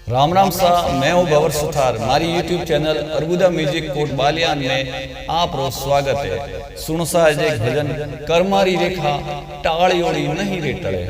राम राम सा मैं हूं गवर सुथार। मारी YouTube channel Arbuda music Kot Baliyan में आप रो स्वागत है। सुनो सा एक भजन करमारी रेखा टाड़ी ओड़ी नहीं रे टळे।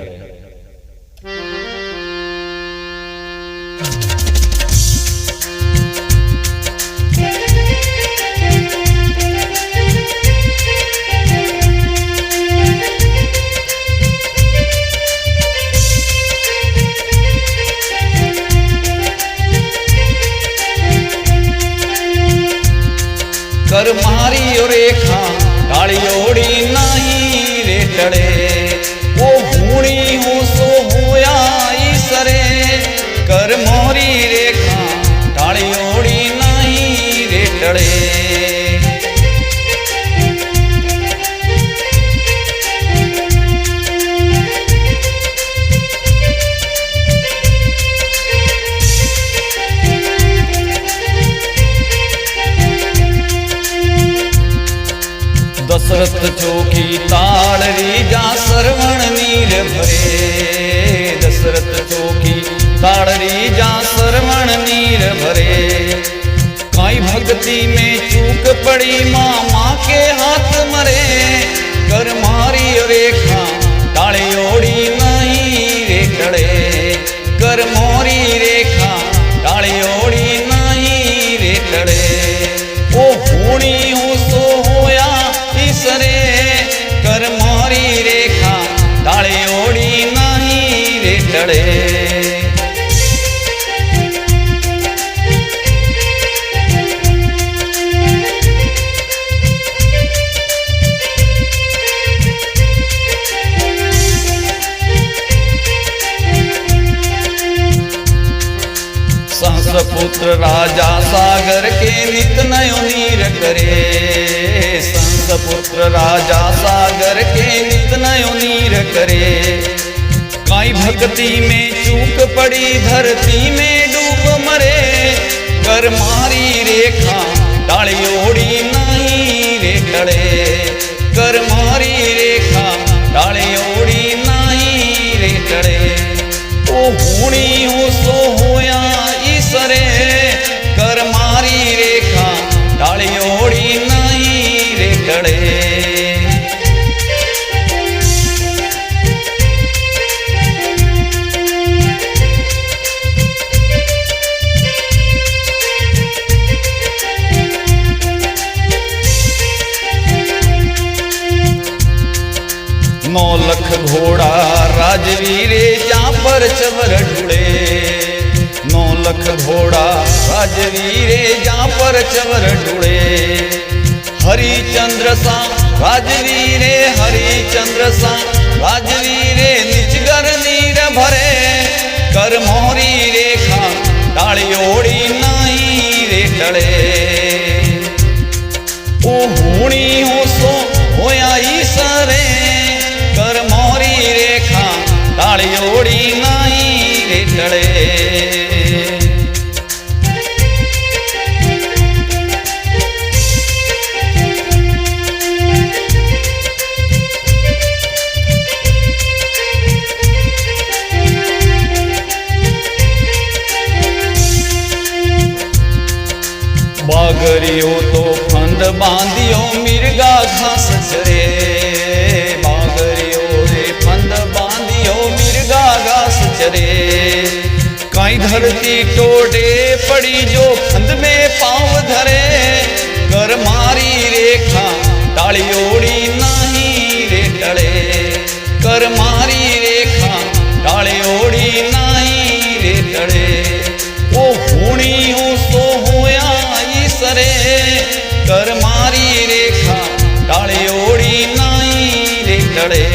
कर मारी रेखा टाड़ी ओड़ी नहीं रे टळे। ओ हूणी हो सो होया ईसरे। कर मोरी रेखा टाड़ी ओड़ी नहीं रे टळे। दशरथ चौकी ताड़री जा सरवण नीर भरे। दशरथ चौकी ताड़री जा सरवण नीर भरे। काई भक्ति में चूक पड़ी मामा के हाथ मरे। कर मारी रेखा टाड़ी ओड़ी नहीं रे टळे। कर मोरी रेखा टाड़ी ओड़ी नहीं रे टळे। ओ हूणी हो सो होया ईसरे। कर मोरी रेखा टाड़ी ओड़ी नहीं रे टळे। सहस्रपुत्र राजा सागर के नित नयो नीर करे। सहस्रपुत्र राजा सागर के नित नयो नीर करे। काई भक्ति में चूक पड़ी धरती में डूब मरे। कर मारी रेखा टाड़ी ओड़ी नहीं रे टळे। कर मारी रेखा टाड़ी ओड़ी नहीं रे टळे। ओ हूणी हो सो होया ईसरे। कर मारी रेखा टाड़ी ओड़ी नहीं रे टळे। नौ लख घोड़ा राजवीरे जा पर चवर ढूड़े। 9 लख घोड़ा राजवीरे जा पर चवर ढूड़े। हरिचंद्र सा राजवीरे हरिचंद्र सा राजवीरे निजगर नीर भरे। कर मोरी रेखा टाड़ी ओड़ी नहीं रे टळे। ओ हूणी हो सो होया ईसरे। कर मोरी रेखा टाड़ी ओड़ी नहीं रे टळे। बागरियो तो फंद बांधियो मिर्गा घास चरे। बागरियो रे फंद बांधियो मिर्गा घास चरे। काई धरती टोडे पड़ी जो फंद में पाँव धरे। कर मारी रेखा टाड़ी ओड़ी नहीं रे टळे। कर मारी रेखा टाड़ी ओड़ी नहीं रे टळे। ओ हूणी हो सो होया ईसरे। कर मारी रेखा टाड़ी ओड़ी नहीं रे टळे।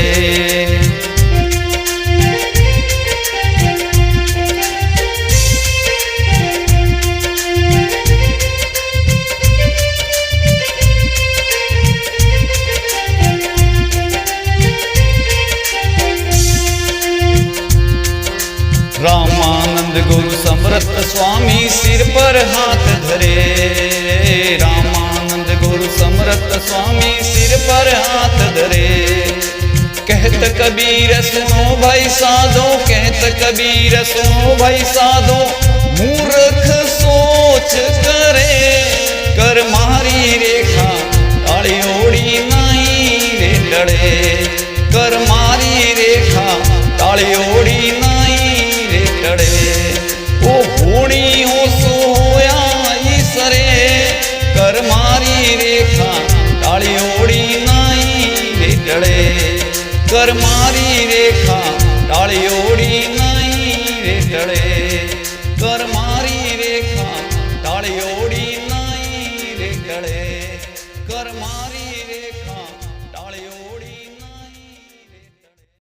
रामानंद गुरु समर्थ स्वामी सिर पर हाथ धरे। रामानंद गुरु समर्थ स्वामी सिर पर हाथ धरे। कहत कबीर सुनो भाई साधो, कहत कबीर सुनो भाई साधो, मूर्ख सोच करे कर मारी रेखा टाળી ओड़ी नहीं रे टळे, कर मारी रेखा टाળી ओड़ी नहीं रे टळे। ओ होणी हो सोया ईसरे कर मारी रेखा टाળી ओड़ी नहीं रे टळे, कर मारी रेखा टाળી ओड़ी नहीं रे टळे, कर मारी